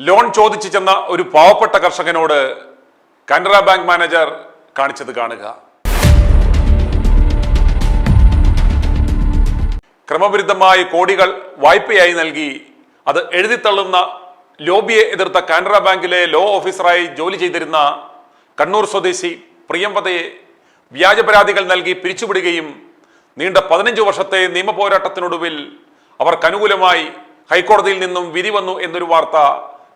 Loan ചോദിച്ചു ചെന്ന ഒരു പാവപ്പെട്ട കർഷകനോട് കാനറ ബാങ്ക് മാനേജർ കാണിച്ചത് കാണുക. ക്രമവിരുദ്ധമായി കോടികൾ വായ്പയായി നൽകി അത് എഴുതിത്തള്ളുന്ന ലോബിയെ എതിർത്ത കാനറ ബാങ്കിലെ ലോ ഓഫീസറായി ജോലി ചെയ്തിരുന്ന കണ്ണൂർ സ്വദേശി പ്രിയംവദയെ വ്യാജ പരാതികൾ നൽകി പിരിച്ചുവിടുകയും നീണ്ട 15 വർഷത്തെ നിയമപോരാട്ടത്തിനൊടുവിൽ അവർക്ക് അനുകൂലമായി ഹൈക്കോടതിയിൽ നിന്നും വിധി വന്നു എന്നൊരു വാർത്ത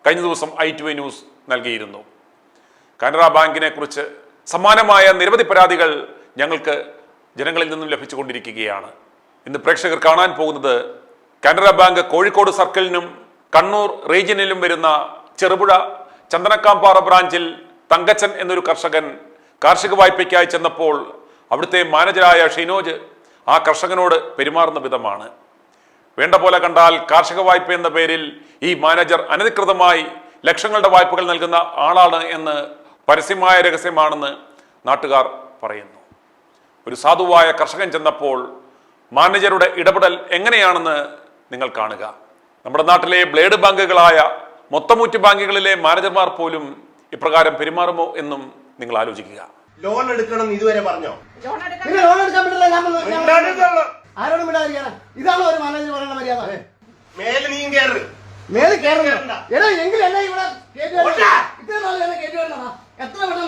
കഴിഞ്ഞ ദിവസം i2a ന്യൂസ് നൽകിയിരുന്നു. കാനറ ബാങ്കിനെ കുറിച്ച് സമാനമായ നിരവധി പരാതികൾ ഞങ്ങൾക്ക് ജനങ്ങളിൽ നിന്നും ലഭിച്ചുകൊണ്ടിരിക്കുകയാണ്. ഇന്ന് പ്രേക്ഷകർ കാണാൻ പോകുന്നത് കാനറ ബാങ്ക് കോഴിക്കോട് സർക്കിളിനും കണ്ണൂർ റീജിയനിലും വരുന്ന ചെറുപുഴ ചന്ദനക്കാംപാറ ബ്രാഞ്ചിൽ തങ്കച്ചൻ എന്നൊരു കർഷകൻ കാർഷിക വായ്പയ്ക്കായി ചെന്നപ്പോൾ അവിടുത്തെ മാനേജരായ ഷിനോജ് ആ കർഷകനോട് പെരുമാറുന്ന വിധമാണ്. വേണ്ട പോലെ കണ്ടാൽ കാർഷിക വായ്പ എന്ന പേരിൽ ഈ മാനേജർ അനധികൃതമായി ലക്ഷങ്ങളുടെ വായ്പകൾ നൽകുന്ന ആളാണ് എന്ന് പരസ്യമായ രഹസ്യമാണെന്ന് നാട്ടുകാർ പറയുന്നു. ഒരു സാധുവായ കർഷകൻ ചെന്നപ്പോൾ മാനേജറുടെ ഇടപെടൽ എങ്ങനെയാണെന്ന് നിങ്ങൾ കാണുക. നമ്മുടെ നാട്ടിലെ ബ്ലേഡ് ബാങ്കുകളായ മൊത്തമൂറ്റ് ബാങ്കുകളിലെ മാനേജർമാർ പോലും ഇപ്രകാരം പെരുമാറുമോ എന്നും നിങ്ങൾ ആലോചിക്കുക. ലോൺ എടുക്കണം ഇതുവരെ പറഞ്ഞോ? ലോൺ എടുക്കാൻ പറ്റില്ല. ആരോടും വിടാതിരിക്കാനാ? ഇതാണോ ഒരു മാനേജർ പറയുന്ന മര്യാദ? മേലെ നീ കയറ്. മേലെ കയറുന്ന എടാ എങ്കിലും എന്നെ ഇവിടെ ഇത്ര നാൾ എന്നെ കേട്ടുവരണ എത്ര വട്ടം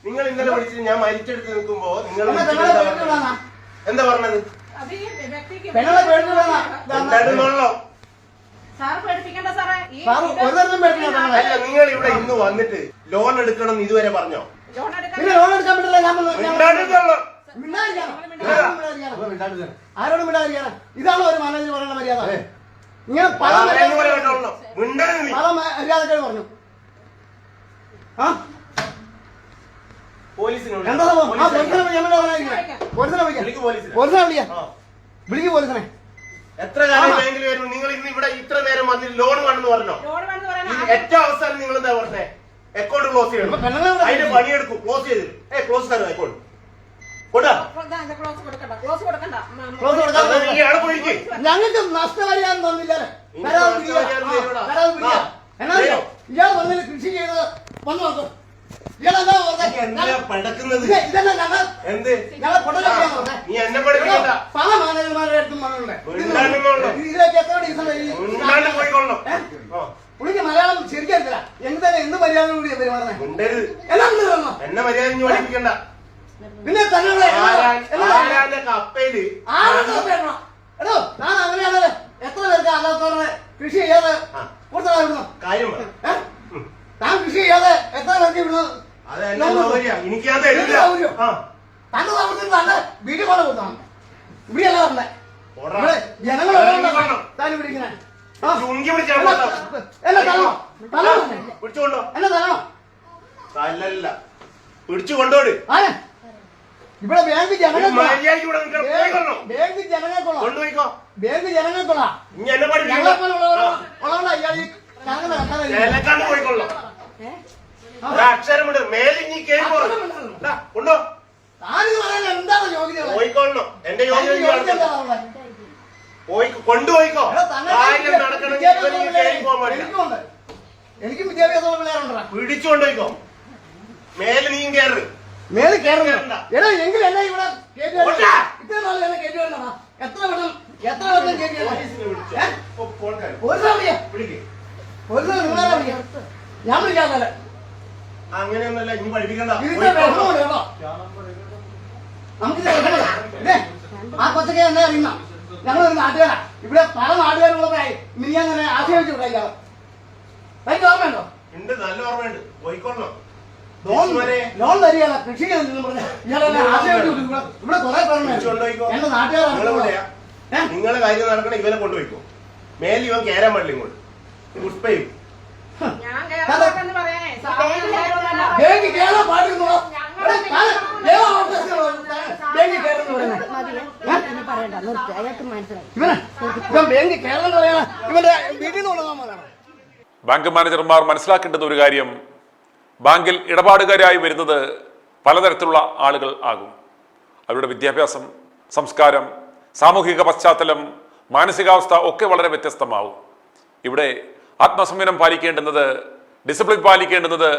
നിങ്ങൾ ഇന്നലെ വിളിച്ചിട്ട് ഞാൻ മരിച്ചെടുത്ത് നിൽക്കുമ്പോ നിങ്ങൾ എന്താ പറഞ്ഞത്? പെണ്ണെ പേടിക്കണോ? അല്ല, നിങ്ങൾ ഇവിടെ ഇന്ന് വന്നിട്ട് ലോൺ എടുക്കണം ഇതുവരെ പറഞ്ഞോ? ലോൺ എടുക്കാൻ പറ്റില്ല. ആരോടും വിടാതിരിക്കാനാ? ഇതാണോ ഒരു മാനേജർ പറയുന്ന മര്യാദ? ഇങ്ങനെ പല മര്യാദകൾ പറഞ്ഞു. പോലീസിനെ വിളിക്ക് പോലീസിനെ. എത്ര കാലം ബാങ്കിൽ വരുന്നു? നിങ്ങൾ ഇന്ന് ഇവിടെ ഇത്ര നേരം വന്നിട്ട് ലോൺ വേണമെന്ന് പറഞ്ഞോ? ഏറ്റവും അവസാനം നിങ്ങൾ എന്താ പറഞ്ഞേ? അക്കൗണ്ട് ക്ലോസ് ചെയ്യണം. അതിന്റെ പണിയെടുക്കും. ക്ലോസ് ചെയ്ത് ക്ലോസ് തരും അക്കൗണ്ട്. ഞങ്ങൾക്ക് നഷ്ടപരിഹാരം തന്നില്ലല്ലോ. ഇയാൾ വന്നിട്ട് കൃഷി ചെയ്ത് വന്നു നോക്കും. പല മാനേജർമാരുടെ അടുത്തും പുള്ളിക്ക് മലയാളം ശരിക്കറിയില്ല. എന്ത് മര്യാദ കൂടി പെരുമാറുന്നത്? എന്നെ മര്യാദ പഠിപ്പിക്കണ്ട. പിന്നെ തന്നെ കപ്പയില് എടോ ഞാൻ അങ്ങനെയാണ് എത്ര പേർക്ക് അല്ലാത്തവരുടെ കൃഷി ചെയ്യാതെ കൊടുത്തതായിരുന്നു കാര്യം. താൻ കൃഷി ചെയ്യാതെ എത്ര പേർക്ക് ഇവിടുന്ന് തന്റെ താമസത്തിൽ തന്നെ വീട്ടിൽ കൊണ്ട് കൊടുത്താണ്. ഇവിടെയല്ല പറഞ്ഞേ. ഇവിടെ ജനങ്ങൾ താൻ പിടിക്കണേ. എന്നെ തരണോ? എന്നെ തരണോ? അല്ലല്ല, പിടിച്ചു കൊണ്ടോട്. ഇവിടെ ബാങ്ക് ജനങ്ങൾക്കുള്ള ബാങ്ക് ജനങ്ങൾക്കുള്ള അക്ഷരം എന്താണ് യോഗ്യത? എന്റെ യോഗ്യത കൊണ്ടുപോയിക്കോ. എനിക്ക് വിദ്യാഭ്യാസമുള്ള പിള്ളേരുണ്ടാ. പിടിച്ചുകൊണ്ടുപോയിക്കോ. മേലെ നീ കയറ്. മേലെ കയറുന്ന എടാ എങ്കിലും എന്നെ ഇവിടെ ഇത്ര നാൾ എന്നെ കേട്ടുവരണ എത്ര വട്ടം ഞാൻ വിളിക്കാതെ അങ്ങനെയൊന്നല്ല. ഇനി പഠിപ്പിക്കണ്ട. നമുക്ക് ആ കൊച്ചൊക്കെ എന്നെ അറിയുന്ന ഞങ്ങളൊരു നാട്ടുകാരാ. ഇവിടെ പല നാട്ടുകാരുള്ളവരായി മിനിയാൻ ആശയവെച്ച് വിടാം. തനിക്ക് ഓർമ്മയുണ്ടോ? ഉണ്ട്, നല്ല ഓർമ്മയുണ്ട്. പോയിക്കൊള്ളണം. ലോൺ തരികയല്ല, കൃഷി ഇയാളെന്നെ ആശയവെച്ച് ഇവിടെ കുറെ പേരുണ്ട്. എന്റെ നാട്ടുകാരാണ്. നിങ്ങളെ കാര്യം നടക്കണം. ഇവനെ കൊണ്ടുപോയിക്കോ. മേലെ ഇവൻ കയറാൻ പാടില്ല ഇങ്ങോട്ട്. പുഷ്പയും ബാങ്ക് കേരള പാടിരുന്നോ? ബാങ്ക് കേരളം പറയാ ഇവന്റെ വീട്ടിൽ നിന്ന് കൊണ്ടുപോകാൻ. ബാങ്ക് മാനേജർമാർ മനസ്സിലാക്കേണ്ടുന്ന ഒരു കാര്യം, ബാങ്കിൽ ഇടപാടുകാരായി വരുന്നത് പലതരത്തിലുള്ള ആളുകൾ ആകും. അവരുടെ വിദ്യാഭ്യാസം, സംസ്കാരം, സാമൂഹിക പശ്ചാത്തലം, മാനസികാവസ്ഥ ഒക്കെ വളരെ വ്യത്യസ്തമാവും. ഇവിടെ ആത്മസംയമനം പാലിക്കേണ്ടുന്നത്, ഡിസിപ്ലിൻ പാലിക്കേണ്ടുന്നത്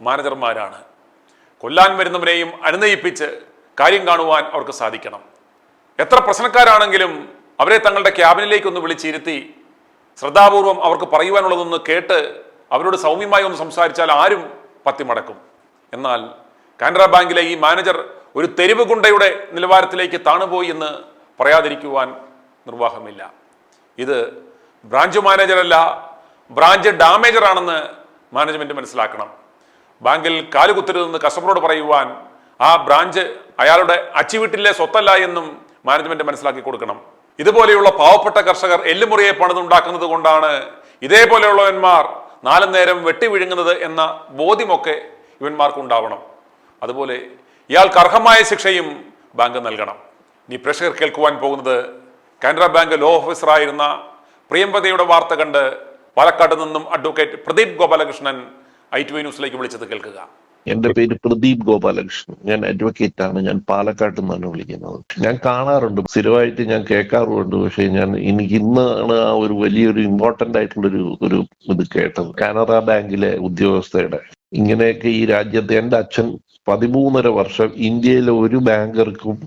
മാനേജർമാരാണ്. കൊല്ലാൻ വരുന്നവരെയും അനുനയിപ്പിച്ച് കാര്യം കാണുവാൻ അവർക്ക് സാധിക്കണം. എത്ര പ്രശ്നക്കാരാണെങ്കിലും അവരെ തങ്ങളുടെ ക്യാബിനിലേക്കൊന്ന് വിളിച്ചിരുത്തി ശ്രദ്ധാപൂർവം അവർക്ക് പറയുവാനുള്ളതൊന്ന് കേട്ട് അവരോട് സൗമ്യമായി ഒന്ന് സംസാരിച്ചാൽ ആരും പത്തിമടക്കും. എന്നാൽ കാനറ ബാങ്കിലെ ഈ മാനേജർ ഒരു തെരുവ് ഗുണ്ടയുടെ നിലവാരത്തിലേക്ക് താണുപോയി എന്ന് പറയാതിരിക്കുവാൻ നിർവാഹമില്ല. ഇത് ബ്രാഞ്ച് മാനേജറല്ല, ബ്രാഞ്ച് ഡാമേജറാണെന്ന് മാനേജ്മെന്റ് മനസ്സിലാക്കണം. ബാങ്കിൽ കാലുകുത്തരുതെന്ന് കസ്റ്റമറോട് പറയുവാൻ ആ ബ്രാഞ്ച് അയാളുടെ അച്ചുവീട്ടിലെ സ്വത്തല്ല എന്നും മാനേജ്മെന്റ് മനസ്സിലാക്കി കൊടുക്കണം. ഇതുപോലെയുള്ള പാവപ്പെട്ട കർഷകർ എല്ലുമുറിയെ പണിതുണ്ടാക്കുന്നത് കൊണ്ടാണ് ഇതേപോലെയുള്ളവന്മാർ 4 നേരം വെട്ടി വിഴുങ്ങുന്നത് എന്ന ബോധ്യമൊക്കെ ഇവന്മാർക്കുണ്ടാവണം. അതുപോലെ ഇയാൾക്ക് അർഹമായ ശിക്ഷയും ബാങ്ക് നൽകണം. ഇനി പ്രേക്ഷകർ കേൾക്കുവാൻ പോകുന്നത് കാനറ ബാങ്ക് ലോ ഓഫീസറായിരുന്ന പ്രിയംവദയുടെ വാർത്ത കണ്ട് പാലക്കാട് നിന്നും അഡ്വക്കേറ്റ് പ്രദീപ് ഗോപാലകൃഷ്ണൻ ITV ന്യൂസിലേക്ക് വിളിച്ചത് കേൾക്കുക. എന്റെ പേര് പ്രദീപ് ഗോപാലകൃഷ്ണൻ. ഞാൻ അഡ്വക്കേറ്റ് ആണ്. ഞാൻ പാലക്കാട്ട് നിന്നാണ് വിളിക്കുന്നത്. ഞാൻ കാണാറുണ്ട്, സ്ഥിരമായിട്ട് ഞാൻ കേൾക്കാറുമുണ്ട്. പക്ഷെ എനിക്ക് ഇന്നാണ് ആ ഒരു വലിയൊരു ഇമ്പോർട്ടന്റ് ആയിട്ടുള്ളൊരു ഇത് കേട്ടത്. കാനറ ബാങ്കിലെ ഉദ്യോഗസ്ഥയുടെ ഇങ്ങനെയൊക്കെ ഈ രാജ്യത്ത് എന്റെ അച്ഛൻ 13.5 വർഷം ഇന്ത്യയിലെ ഒരു ബാങ്കർക്കും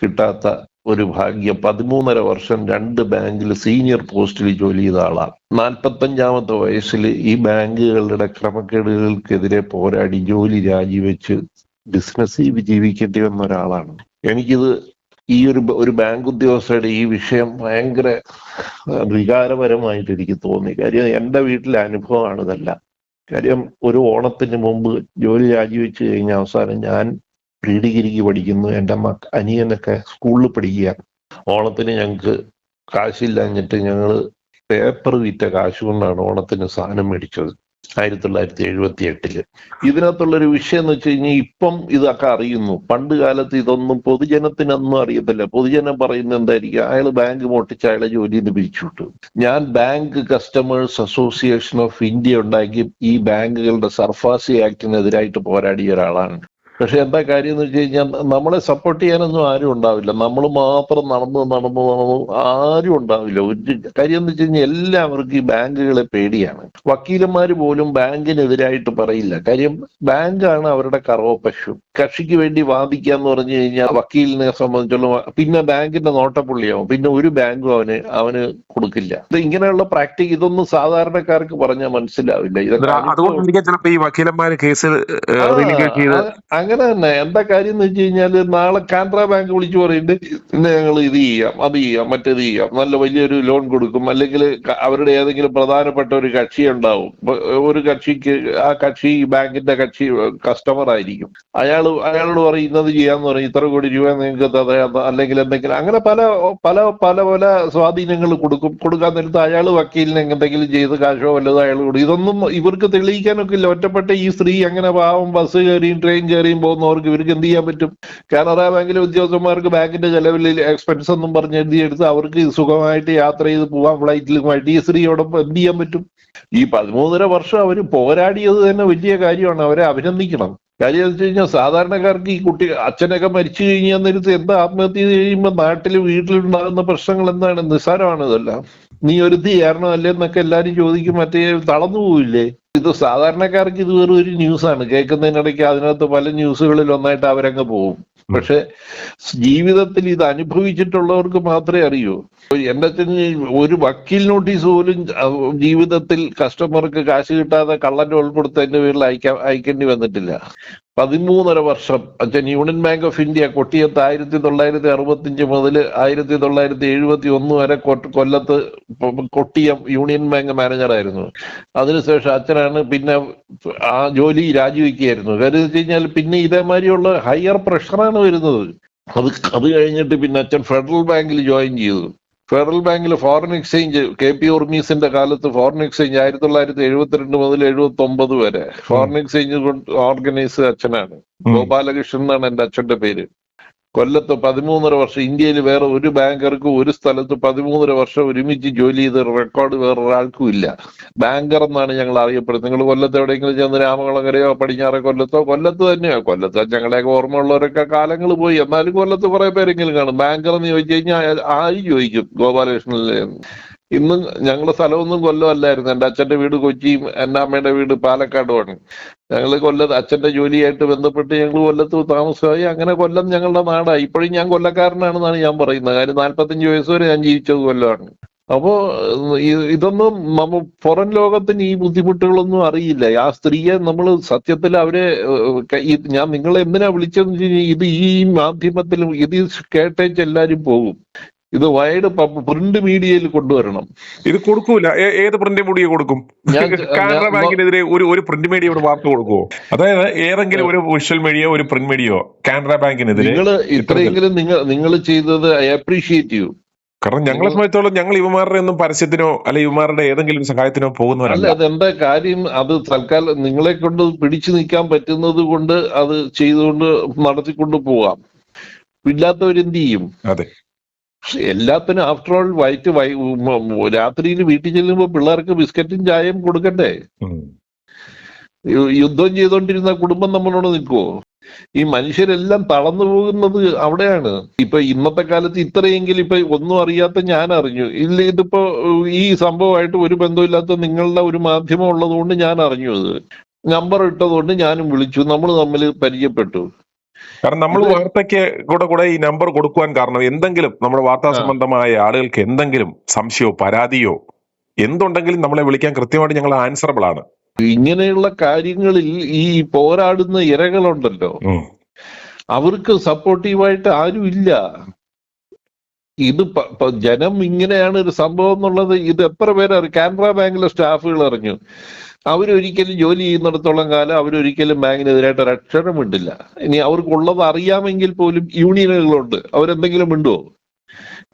കിട്ടാത്ത ഒരു ഭാഗ്യം, 13.5 വർഷം 2 ബാങ്കിൽ സീനിയർ പോസ്റ്റിൽ ജോലി ചെയ്ത ആളാണ്. 45-ാമത്തെ വയസ്സിൽ ഈ ബാങ്കുകളുടെ ക്രമക്കേടുകൾക്കെതിരെ പോരാടി ജോലി രാജിവെച്ച് ബിസിനസ് ജീവിക്കേണ്ടി വന്ന ഒരാളാണ്. എനിക്കിത് ഈ ഒരു ബാങ്ക് ഉദ്യോഗസ്ഥരുടെ ഈ വിഷയം ഭയങ്കര വികാരപരമായിട്ട് എനിക്ക് തോന്നി. കാര്യം എന്റെ വീട്ടിലെ അനുഭവമാണ് ഇതെല്ലാം. കാര്യം ഒരു ഓണത്തിന് മുമ്പ് ജോലി രാജിവെച്ച് കഴിഞ്ഞ അവസാനം ഞാൻ പ്രീ ഡിഗ്രിക്ക് പഠിക്കുന്നു, എൻ്റെ അനിയനൊക്കെ സ്കൂളിൽ പഠിക്കുക. ഓണത്തിന് ഞങ്ങൾക്ക് കാശില്ലാഞ്ഞിട്ട് ഞങ്ങൾ പേപ്പർ വിറ്റ കാശ് കൊണ്ടാണ് ഓണത്തിന് സാധനം മേടിച്ചത് 1978. ഇതിനകത്തുള്ളൊരു വിഷയം എന്ന് വെച്ച് കഴിഞ്ഞാൽ ഇപ്പം ഇതൊക്കെ അറിയുന്നു. പണ്ട് കാലത്ത് ഇതൊന്നും പൊതുജനത്തിനൊന്നും അറിയത്തില്ല. പൊതുജനം പറയുന്നത് എന്തായിരിക്കും, അയാൾ ബാങ്ക് മോട്ടിച്ച് അയാളെ ജോലിയിൽ നിന്ന് പിരിച്ചുവിട്ടു. ഞാൻ bank customers association of India ഉണ്ടാക്കി ഈ ബാങ്കുകളുടെ സർഫാസി ആക്ടിനെതിരായിട്ട് പോരാടിയ ഒരാളാണ്. പക്ഷെ എന്താ കാര്യം എന്ന് വെച്ച് കഴിഞ്ഞാൽ നമ്മളെ സപ്പോർട്ട് ചെയ്യാനൊന്നും ആരും ഉണ്ടാവില്ല. നമ്മൾ മാത്രം നടന്നു ആരും ഉണ്ടാവില്ല. ഒരു കാര്യം എന്ന് വെച്ച് കഴിഞ്ഞാൽ എല്ലാവർക്കും ഈ ബാങ്കുകളെ പേടിയാണ്. വക്കീലന്മാർ പോലും ബാങ്കിനെതിരായിട്ട് പറയില്ല. കാര്യം ബാങ്കാണ് അവരുടെ കറവപ്പശു. കക്ഷിക്ക് വേണ്ടി വാദിക്കുക എന്ന് പറഞ്ഞു കഴിഞ്ഞാൽ വക്കീലിനെ സംബന്ധിച്ചുള്ള പിന്നെ ബാങ്കിന്റെ നോട്ടപ്പുള്ളിയാവും. പിന്നെ ഒരു ബാങ്കും അവന് കൊടുക്കില്ല. ഇത് ഇങ്ങനെയുള്ള പ്രാക്ടിക്ക് ഇതൊന്നും സാധാരണക്കാർക്ക് പറഞ്ഞാൽ മനസ്സിലാവില്ല. ഇതൊക്കെ ഈ വക്കീലന്മാര് കേസ് അങ്ങനെ തന്നെ. എന്താ കാര്യം എന്ന് വെച്ച് കഴിഞ്ഞാല് നാളെ കാനറ ബാങ്ക് വിളിച്ചു പറയുന്നുണ്ട്, ഇന്ന് ഞങ്ങൾ ഇത് ചെയ്യാം, അത് ചെയ്യാം, മറ്റേത് ചെയ്യാം, നല്ല വലിയൊരു ലോൺ കൊടുക്കും. അല്ലെങ്കിൽ അവരുടെ ഏതെങ്കിലും പ്രധാനപ്പെട്ട ഒരു കക്ഷി ഉണ്ടാവും. ഒരു കക്ഷിക്ക് ആ കക്ഷി ബാങ്കിന്റെ കക്ഷി കസ്റ്റമർ ആയിരിക്കും. അയാളോട് പറയും ഇന്നത് ചെയ്യാന്ന് പറയും, ഇത്ര കോടി രൂപ നിങ്ങൾക്ക് അല്ലെങ്കിൽ എന്തെങ്കിലും അങ്ങനെ പല പല പല പല സ്വാധീനങ്ങൾ കൊടുക്കാൻ നേരത്ത് അയാൾ വക്കീലിന് എന്തെങ്കിലും ചെയ്ത് കാശോ വല്ലതോ അയാൾ കൊടുക്കും. ഇതൊന്നും ഇവർക്ക് തെളിയിക്കാനൊക്കെ ഇല്ല. ഒറ്റപ്പെട്ട ഈ സ്ത്രീ അങ്ങനെ പാവം ബസ് കയറിയും ട്രെയിൻ കയറിയും പോകുന്നവർക്ക് ഇവർക്ക് എന്ത് ചെയ്യാൻ പറ്റും? കാനറ ബാങ്കിലെ ഉദ്യോഗസ്ഥന്മാർക്ക് ബാങ്കിന്റെ ചെലവിൽ എക്സ്പെൻസ് ഒന്നും പറഞ്ഞ് എഴുതിയെടുത്ത് അവർക്ക് സുഖമായിട്ട് യാത്ര ചെയ്ത് പോവാൻ ഫ്ലൈറ്റിലുമായിട്ട് ഈ സ്ത്രീയോടൊപ്പം എന്ത് ചെയ്യാൻ പറ്റും? ഈ 13.5 വർഷം അവര് പോരാടിയത് തന്നെ വലിയ കാര്യമാണ്. അവരെ അഭിനന്ദിക്കണം. കാര്യം എന്ന് വെച്ച് കഴിഞ്ഞാൽ സാധാരണക്കാർക്ക് ഈ അച്ഛനൊക്കെ മരിച്ചു കഴിഞ്ഞാൽ നേരത്ത് എന്താ ആത്മഹത്യ ചെയ്യുമ്പോൾ വീട്ടിലുണ്ടാകുന്ന പ്രശ്നങ്ങൾ എന്താണ്? നിസ്സാരമാണ് ഇതെല്ലാം. നീ ഒരുത്തി കാരണം അല്ലേ എന്നൊക്കെ എല്ലാരും ചോദിക്കും. മറ്റേ തളർന്നു പോവില്ലേ? ഇത് സാധാരണക്കാർക്ക് ഇത് വെറും ഒരു ന്യൂസാണ്. കേൾക്കുന്നതിനിടയ്ക്ക് അതിനകത്ത് പല ന്യൂസുകളിൽ ഒന്നായിട്ട് അവരങ്ങ് പോകും. പക്ഷെ ജീവിതത്തിൽ ഇത് അനുഭവിച്ചിട്ടുള്ളവർക്ക് മാത്രമേ അറിയൂ. എന്റെ അച്ഛന് ഒരു വക്കീൽ നോട്ടീസ് പോലും ജീവിതത്തിൽ കസ്റ്റമർക്ക് കാശ് കിട്ടാതെ കള്ളന്റെ ഉൾപ്പെടുത്തതിന്റെ പേരിൽ അയക്കേണ്ടി വന്നിട്ടില്ല. 13.5 വർഷം അച്ഛൻ യൂണിയൻ ബാങ്ക് ഓഫ് ഇന്ത്യ കൊട്ടിയത്ത് 1965 മുതൽ 1971 വരെ കൊല്ലത്ത് കൊട്ടിയം യൂണിയൻ ബാങ്ക് മാനേജറായിരുന്നു. അതിനുശേഷം അച്ഛനാണ് പിന്നെ ആ ജോലി രാജിവെക്കുകയായിരുന്നു. കാര്യം വെച്ച് കഴിഞ്ഞാൽ പിന്നെ ഇതേമാതിരിയുള്ള ഹയർ പ്രഷറാണ് വരുന്നത്. അത് കഴിഞ്ഞിട്ട് പിന്നെ അച്ഛൻ ഫെഡറൽ ബാങ്കിൽ ജോയിൻ ചെയ്തു. ഫെഡറൽ ബാങ്കിൽ ഫോറിൻ എക്സ്ചേഞ്ച് KP ഉർമീസിന്റെ കാലത്ത് ഫോറിൻ എക്സ്ചേഞ്ച് 1972 മുതൽ 1979 വരെ ഫോറിൻ എക്സ്ചേഞ്ച് ഓർഗനൈസ് അച്ഛനാണ്. ഗോപാലകൃഷ്ണൻ എന്നാണ് എന്റെ അച്ഛന്റെ പേര്. കൊല്ലത്ത് 13.5 വർഷം ഇന്ത്യയിൽ വേറെ ഒരു ബാങ്കർക്കും ഒരു സ്ഥലത്ത് 13.5 വർഷം ഒരുമിച്ച് ജോലി ചെയ്ത റെക്കോർഡ് വേറൊരാൾക്കും ഇല്ല. ബാങ്കർ എന്നാണ് ഞങ്ങൾ അറിയപ്പെടുന്നത്. നിങ്ങൾ കൊല്ലത്ത് എവിടെയെങ്കിലും ചെന്ന് രാമകുളങ്ങരയോ പടിഞ്ഞാറെ കൊല്ലത്ത് തന്നെയോ? കൊല്ലത്ത് ഞങ്ങളെയൊക്കെ ഓർമ്മയുള്ളവരൊക്കെ കാലങ്ങൾ പോയി. എന്നാലും കൊല്ലത്ത് കുറെ പേരെങ്കിലും കാണും. ബാങ്കർ എന്ന് ചോദിച്ചു കഴിഞ്ഞാൽ ആരും ചോദിക്കും ഗോപാലകൃഷ്ണനിലെ. ഇന്നും ഞങ്ങളുടെ സ്ഥലമൊന്നും കൊല്ലമല്ലായിരുന്നു. എൻ്റെ അച്ഛൻ്റെ വീട് കൊച്ചിയും എൻ്റെ അമ്മയുടെ വീട് പാലക്കാടുമാണ്. ഞങ്ങൾ കൊല്ലത്ത് അച്ഛൻ്റെ ജോലിയായിട്ട് ബന്ധപ്പെട്ട് ഞങ്ങൾ കൊല്ലത്ത് താമസമായി. അങ്ങനെ കൊല്ലം ഞങ്ങളുടെ നാടായി. ഇപ്പോഴും ഞാൻ കൊല്ലക്കാരനാണെന്നാണ് ഞാൻ പറയുന്നത്. കാര്യം 45 വയസ്സ് വരെ ഞാൻ ജീവിച്ചത് കൊല്ലമാണ്. അപ്പോ ഇതൊന്നും പുറം ലോകത്തിന് ഈ ബുദ്ധിമുട്ടുകളൊന്നും അറിയില്ല. ആ സ്ത്രീയെ നമ്മൾ സത്യത്തിൽ അവരെ ഞാൻ നിങ്ങളെ എന്തിനാ വിളിച്ചതെന്ന് വെച്ച് കഴിഞ്ഞാൽ ഇത് ഈ മാധ്യമത്തിലും ഇത് കേട്ടേച്ച് എല്ലാരും പോകും. ഇത് വൈഡ് പ്രിന്റ് മീഡിയയിൽ കൊണ്ടുവരണം. ഇത് കൊടുക്കൂല. ഏത് പ്രിന്റ് മീഡിയ കൊടുക്കും? കാനറ ബാങ്കിനെതിരെ ഒരു പ്രിന്റ് മീഡിയ ഇവിടെ വാർത്ത കൊടുക്കുവോ? അതായത് ഏതെങ്കിലും ഒരു വിഷ്വൽ മീഡിയ ഒരു പ്രിന്റ് മീഡിയോ കാനറ ബാങ്കിനെതിരെ നിങ്ങൾ ഇത്രയെങ്കിലും നിങ്ങൾ ചെയ്തത് ഐ അപ്രീഷിയേറ്റ് യു. കാരണം ഞങ്ങളെ സംബന്ധിച്ചോളം ഞങ്ങൾ ഇവമാരുടെ ഒന്നും പരസ്യത്തിനോ അല്ലെ ഇവമാരുടെ ഏതെങ്കിലും സഹായത്തിനോ പോകുന്നവരല്ല. അതെന്താ കാര്യം? അത് തൽക്കാലം നിങ്ങളെ കൊണ്ട് പിടിച്ചു നിൽക്കാൻ പറ്റുന്നത് കൊണ്ട് അത് ചെയ്തുകൊണ്ട് നടത്തിക്കൊണ്ട് പോവാം. ഇല്ലാത്തവരെന്ത് ചെയ്യും? അതെ, എല്ലാത്തിനും ആഫ്റ്റർ ഓൾ രാത്രിയിൽ വീട്ടിൽ ചെല്ലുമ്പോ പിള്ളേർക്ക് ബിസ്ക്കറ്റും ചായയും കൊടുക്കണ്ടേ? യുദ്ധം ചെയ്തോണ്ടിരുന്ന കുടുംബം നമ്മളോട് നിൽക്കുവോ? ഈ മനുഷ്യരെല്ലാം തളർന്നു പോകുന്നത് അവിടെയാണ്. ഇപ്പൊ ഇന്നത്തെ കാലത്ത് ഇത്രയെങ്കിലും ഇപ്പൊ ഒന്നും അറിയാത്ത ഞാൻ അറിഞ്ഞു. ഇല്ല, ഇതിപ്പോ ഈ സംഭവമായിട്ട് ഒരു ബന്ധമില്ലാത്ത നിങ്ങളുടെ ഒരു മാധ്യമം ഉള്ളത് കൊണ്ട് ഞാൻ അറിഞ്ഞു. അത് നമ്പർ ഇട്ടതുകൊണ്ട് ഞാനും വിളിച്ചു, നമ്മൾ തമ്മിൽ പരിചയപ്പെട്ടു. കാരണം നമ്മൾ വാർത്തയ്ക്ക് കൂടെ ഈ നമ്പർ കൊടുക്കുവാൻ കാരണം എന്തെങ്കിലും നമ്മുടെ വാർത്താ സംബന്ധമായ ആളുകൾക്ക് എന്തെങ്കിലും സംശയമോ പരാതിയോ എന്തുണ്ടെങ്കിലും നമ്മളെ വിളിക്കാൻ കൃത്യമായിട്ട് ഞങ്ങൾ ആൻസറബിൾ ആണ്. ഇങ്ങനെയുള്ള കാര്യങ്ങളിൽ ഈ പോരാടുന്ന ഇരകളുണ്ടല്ലോ, അവർക്ക് സപ്പോർട്ടീവായിട്ട് ആരും ഇല്ല. ഇത് ജനം ഇങ്ങനെയാണ് ഒരു സംഭവം എന്നുള്ളത് ഇത് എത്ര പേരറിയും? കാനറ ബാങ്കിലെ സ്റ്റാഫുകൾ അറിഞ്ഞു. അവരൊരിക്കലും ജോലി ചെയ്യുന്നിടത്തോളം കാലം അവരൊരിക്കലും ബാങ്കിനെതിരായിട്ട് ഒരു അക്ഷരം മിണ്ടില്ല. ഇനി അവർക്കുള്ളത് അറിയാമെങ്കിൽ പോലും യൂണിയനുകളുണ്ട്, അവരെന്തെങ്കിലും മിണ്ടുവോ?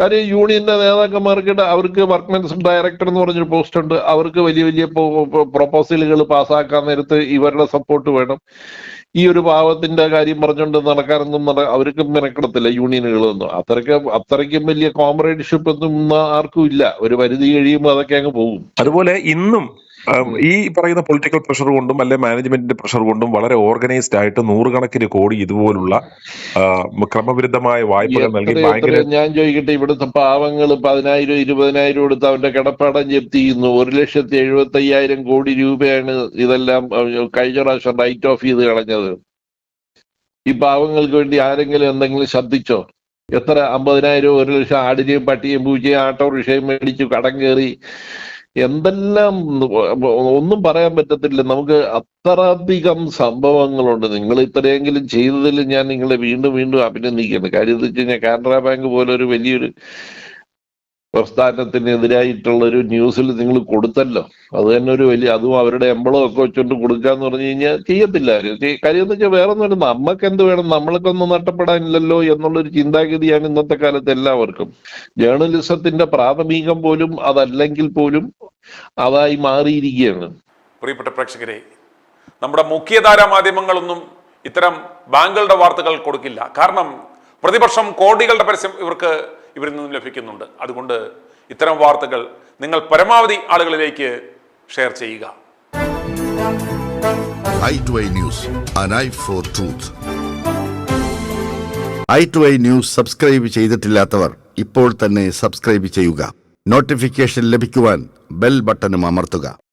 കാര്യം യൂണിയന്റെ നേതാക്കന്മാർക്ക് അവർക്ക് വർക്ക്മെൻസ് ഡയറക്ടർ എന്ന് പറഞ്ഞൊരു പോസ്റ്റ് ഉണ്ട്. അവർക്ക് വലിയ വലിയ പ്രൊപ്പോസലുകൾ പാസ്സാക്കാൻ നേരത്ത് ഇവരുടെ സപ്പോർട്ട് വേണം. ഈ ഒരു പാവത്തിന്റെ കാര്യം പറഞ്ഞുകൊണ്ട് നടക്കാനൊന്നും അവർക്ക് മെനക്കെടത്തില്ല യൂണിയനുകളൊന്നും. അത്രയ്ക്കും വലിയ കോംറേഡ്ഷിപ്പ് ഒന്നും ആർക്കും ഇല്ല. ഒരു പരിധി കഴിയുമ്പോൾ അതൊക്കെ അങ്ങ് പോകും. അതുപോലെ ഇന്നും ഈ പറയുന്ന പൊളിറ്റിക്കൽ പ്രഷർ കൊണ്ടും അല്ലെ മാനേജ്മെന്റിന്റെ പ്രഷർ കൊണ്ടും വളരെ ഓർഗനൈസ്ഡ് ആയിട്ട് 100 കണക്കിന് കോടി ഇതുപോലുള്ള ക്രമവിരുദ്ധമായ വായ്പകൾ നൽകി ബാങ്കിന്. ഞാൻ ചോദിക്കട്ടെ, ഇവിടുത്തെ പാവങ്ങൾ 10,000 20,000 കൊടുത്ത് അവന്റെ കിടപ്പാടം ജപ്തി ചെയ്യുന്നു. 1,75,000 കോടി രൂപയാണ് ഇതെല്ലാം കഴിഞ്ഞ പ്രാവശ്യം റൈറ്റ് ഓഫ് ചെയ്ത് കളഞ്ഞത്. ഈ പാവങ്ങൾക്ക് വേണ്ടി ആരെങ്കിലും എന്തെങ്കിലും ശ്രദ്ധിച്ചോ? എത്ര 50,000 1,00,000 ആടിനെയും പട്ടിയും പൂച്ചയും ആട്ടോറിക്ഷയും മേടിച്ചു കടം കയറി എന്തെല്ലാം ഒന്നും പറയാൻ പറ്റത്തില്ല. നമുക്ക് അത്രയധികം സംഭവങ്ങളുണ്ട്. നിങ്ങൾ ഇത്രയെങ്കിലും ചെയ്തതിൽ ഞാൻ നിങ്ങളെ വീണ്ടും വീണ്ടും അഭിനന്ദിക്കുന്നു. കാര്യം എന്ന് വെച്ച് കഴിഞ്ഞാൽ കാനറ ബാങ്ക് പോലെ ഒരു വലിയൊരു പ്രസ്ഥാനത്തിനെതിരായിട്ടുള്ള ഒരു ന്യൂസിൽ നിങ്ങൾ കൊടുത്തല്ലോ. അത് തന്നെ ഒരു വലിയ, അതും അവരുടെ എംബളം ഒക്കെ വെച്ചോണ്ട് കൊടുക്കാന്ന് പറഞ്ഞു കഴിഞ്ഞാൽ ചെയ്യത്തില്ല. കാര്യം എന്ന് വെച്ചാൽ വേറെ ഒന്നും, നമ്മൾക്ക് എന്ത് വേണം, നമ്മൾക്കൊന്നും നഷ്ടപ്പെടാനില്ലല്ലോ എന്നുള്ളൊരു ചിന്താഗതിയാണ് ഇന്നത്തെ കാലത്ത് എല്ലാവർക്കും. ജേർണലിസത്തിന്റെ പ്രാഥമികം പോലും അതല്ലെങ്കിൽ പോലും അതായി മാറിയിരിക്കുകയാണ്. പ്രിയപ്പെട്ട പ്രേക്ഷകരെ, നമ്മുടെ മുഖ്യധാരാ മാധ്യമങ്ങളൊന്നും ഇത്തരം ബാങ്കുകളുടെ വാർത്തകൾ കൊടുക്കില്ല. കാരണം പ്രതിവർഷം കോടികളുടെ പരസ്യം ഇവരിൽ നിന്നും ലഭിക്കുന്നുണ്ട്. അതുകൊണ്ട് ഇത്തരം വാർത്തകൾ നിങ്ങൾ പരമാവധി ആളുകളിലേക്ക് ഷെയർ ചെയ്യുക. i2i News, an eye for truth. i2i News subscribe ചെയ്തിട്ടില്ലാത്തവർ ഇപ്പോൾ തന്നെ സബ്സ്ക്രൈബ് ചെയ്യുക. നോട്ടിഫിക്കേഷൻ ലഭിക്കുവാൻ ബെൽ ബട്ടണും അമർത്തുക.